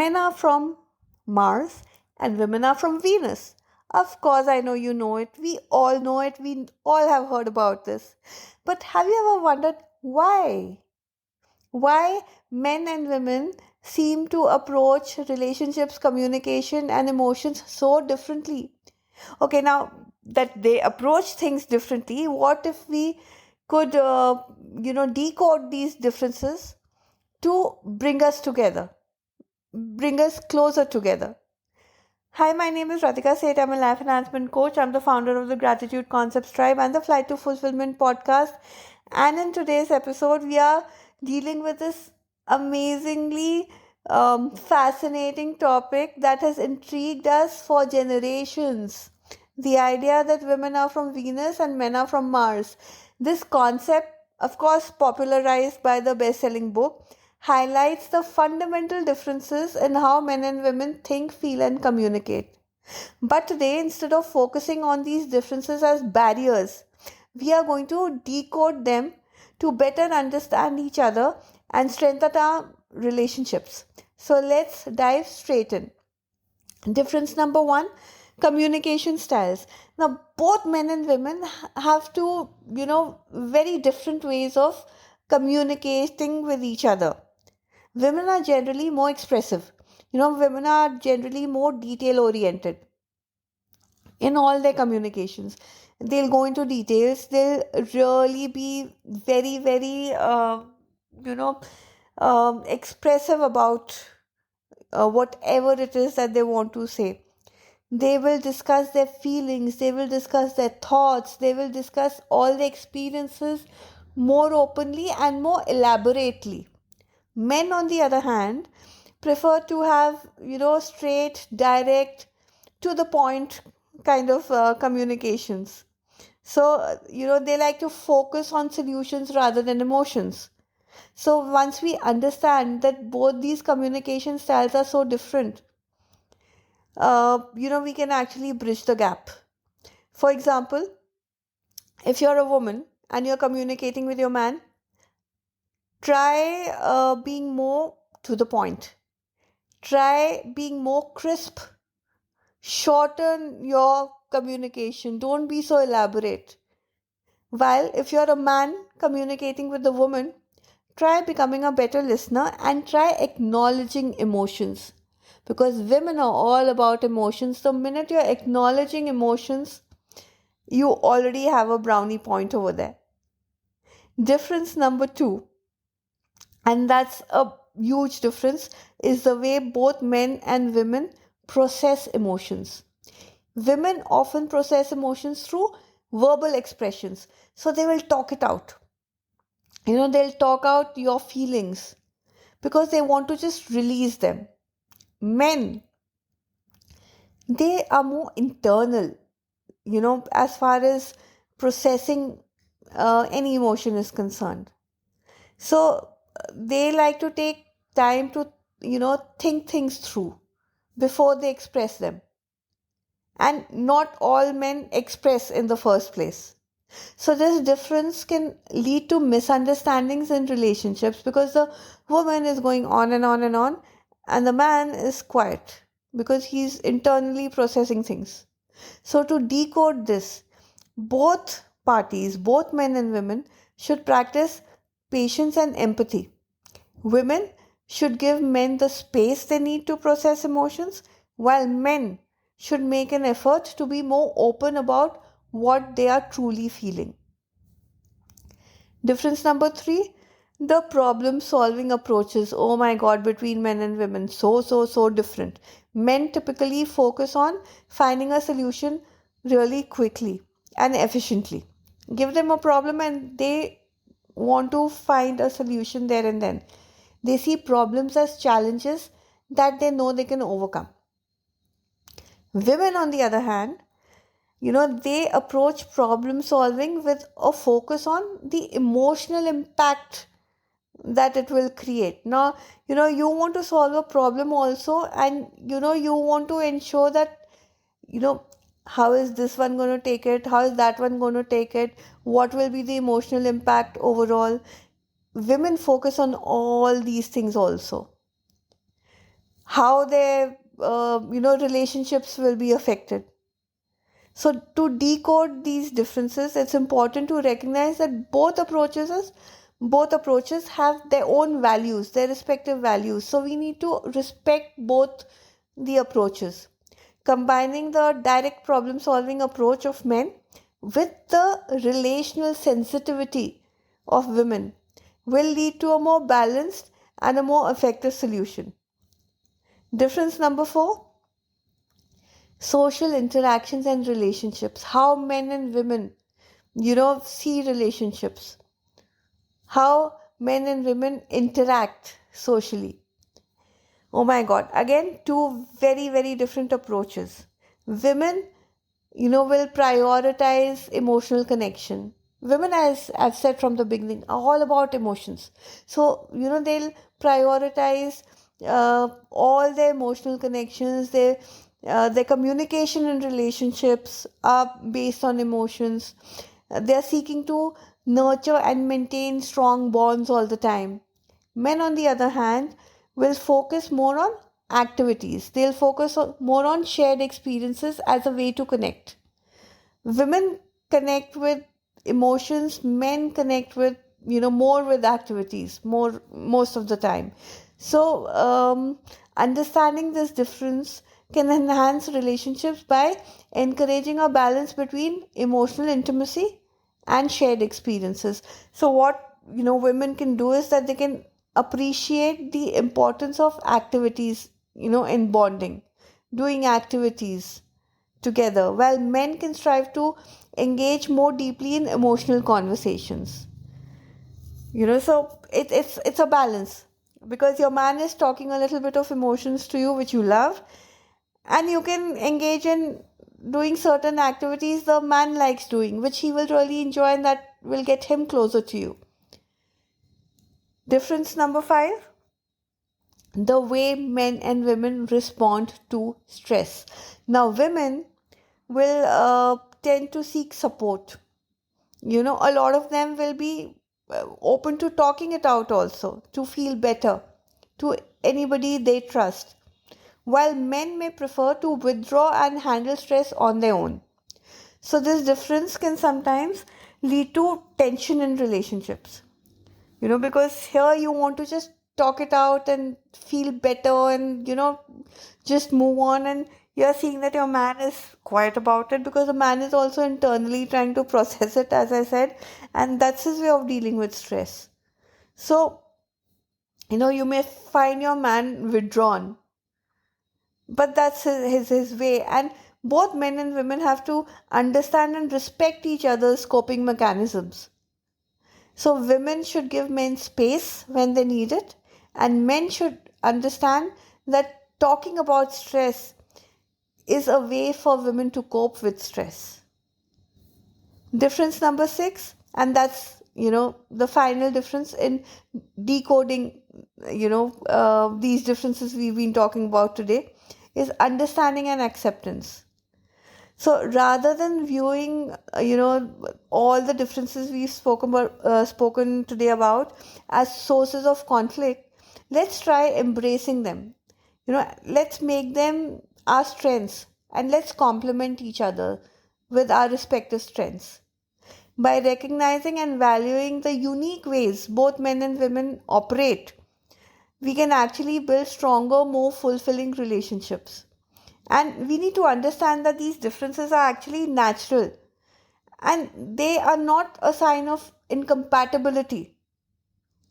men are from Mars and women are from Venus. Of course, I know you know it. We all know it. We all have heard about this. But have you ever wondered why? Why men and women seem to approach relationships, communication, and emotions so differently? Okay, now that they approach things differently, what if we could, decode these differences to bring us together, bring us closer together? Hi, my name is Ratika Seth. I'm a life enhancement coach. I'm the founder of the Gratitude Concepts Tribe and the Flight to Fulfillment podcast. And in today's episode, we are dealing with this amazingly fascinating topic that has intrigued us for generations. The idea that women are from Venus and men are from Mars. This concept, of course, popularized by the best selling book, highlights the fundamental differences in how men and women think, feel, and communicate. But today, instead of focusing on these differences as barriers, we are going to decode them to better understand each other and strengthen our relationships. So let's dive straight in. Difference number one, communication styles. Now, both men and women have two, very different ways of communicating with each other. Women are generally more expressive. Women are generally more detail oriented in all their communications. They'll go into details. They'll really be very, very, you know, expressive about whatever it is that they want to say. They will discuss their feelings, they will discuss their thoughts, they will discuss all the experiences more openly and more elaborately. Men, on the other hand, prefer to have, straight, direct, to the point kind of communications. So, they like to focus on solutions rather than emotions. So, once we understand that both these communication styles are so different, we can actually bridge the gap. For example, if you're a woman and you're communicating with your man, try being more to the point. Try being more crisp. Shorten your communication. Don't be so elaborate. While if you're a man communicating with a woman, try becoming a better listener and try acknowledging emotions. Because women are all about emotions. The minute you're acknowledging emotions, you already have a brownie point over there. Difference number two, and that's a huge difference, is the way both men and women process emotions. Women often process emotions through verbal expressions. So they will talk it out. They'll talk out your feelings because they want to just release them. Men, they are more internal, as far as processing any emotion is concerned. So they like to take time to, think things through before they express them. And not all men express in the first place. So this difference can lead to misunderstandings in relationships because the woman is going on and on and on, and the man is quiet because he's internally processing things. So to decode this, both parties, both men and women, should practice patience and empathy. Women should give men the space they need to process emotions, while men should make an effort to be more open about what they are truly feeling. Difference number three, the problem solving approaches. Oh my god, between men and women, so different. Men typically focus on finding a solution really quickly and efficiently. Give them a problem and they want to find a solution there and then. They see problems as challenges that they know they can overcome. Women, on the other hand, they approach problem solving with a focus on the emotional impact that it will create. Now, you want to solve a problem also, and you want to ensure that, how is this one going to take it? How is that one going to take it? What will be the emotional impact overall? Women focus on all these things also. how their relationships will be affected. So to decode these differences, it's important to recognize that both approaches have their own values, their respective values. So we need to respect both the approaches. Combining the direct problem solving approach of men with the relational sensitivity of women will lead to a more balanced and a more effective solution. Difference number 4: social interactions and relationships. How men and women, see relationships, how men and women interact socially. Oh my God, again, two very, very different approaches. Women, will prioritize emotional connection. Women, as I've said from the beginning, are all about emotions. So, they'll prioritize all their emotional connections, their communication and relationships are based on emotions. They're seeking to nurture and maintain strong bonds all the time. Men, on the other hand, will focus more on activities. They'll focus more on shared experiences as a way to connect. Women connect with emotions, men connect with, more with activities, more most of the time. So, understanding this difference can enhance relationships by encouraging a balance between emotional intimacy and shared experiences. So what women can do is that they can appreciate the importance of activities, in bonding, doing activities together, while men can strive to engage more deeply in emotional conversations. So it's a balance, because your man is talking a little bit of emotions to you which you love, and you can engage in doing certain activities the man likes doing, which he will really enjoy, and that will get him closer to you. Difference number 5: the way men and women respond to stress. Now, women will tend to seek support. A lot of them will be open to talking it out also, to feel better to anybody they trust, while men may prefer to withdraw and handle stress on their own. So, this difference can sometimes lead to tension in relationships, because here you want to just talk it out and feel better and, just move on. And you're seeing that your man is quiet about it, because the man is also internally trying to process it, as I said, and that's his way of dealing with stress. So, you may find your man withdrawn, but that's his way. And both men and women have to understand and respect each other's coping mechanisms. So, women should give men space when they need it, and men should understand that talking about stress is a way for women to cope with stress. Difference number 6, and that's, the final difference in decoding, these differences we've been talking about today, is understanding and acceptance. So rather than viewing, all the differences we've spoken today about as sources of conflict, let's try embracing them. Let's make them our strengths, and let's complement each other with our respective strengths. By recognizing and valuing the unique ways both men and women operate, we can actually build stronger, more fulfilling relationships. And we need to understand that these differences are actually natural, and they are not a sign of incompatibility.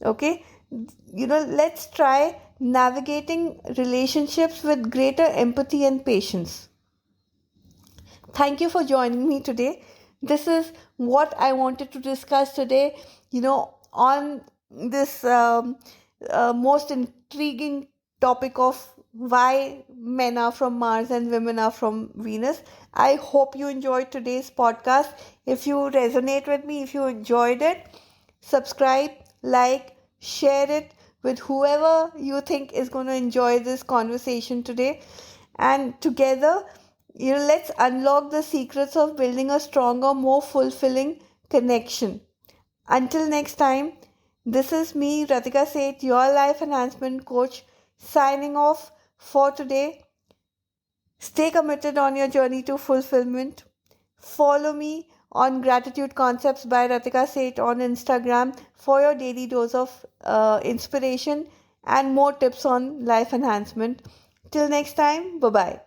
Okay? Let's try navigating relationships with greater empathy and patience. Thank you for joining me today. This is what I wanted to discuss today, on this most intriguing topic of why men are from Mars and women are from Venus. I hope you enjoyed today's podcast. If you resonate with me, if you enjoyed it, subscribe, like, share it with whoever you think is going to enjoy this conversation today. And together, let's unlock the secrets of building a stronger, more fulfilling connection. Until next time, this is me, Ratika Seth, your life enhancement coach, signing off for today. Stay committed on your journey to fulfillment. Follow me on Gratitude Concepts by Ratika Seth on Instagram for your daily dose of inspiration and more tips on life enhancement. Till next time, bye bye.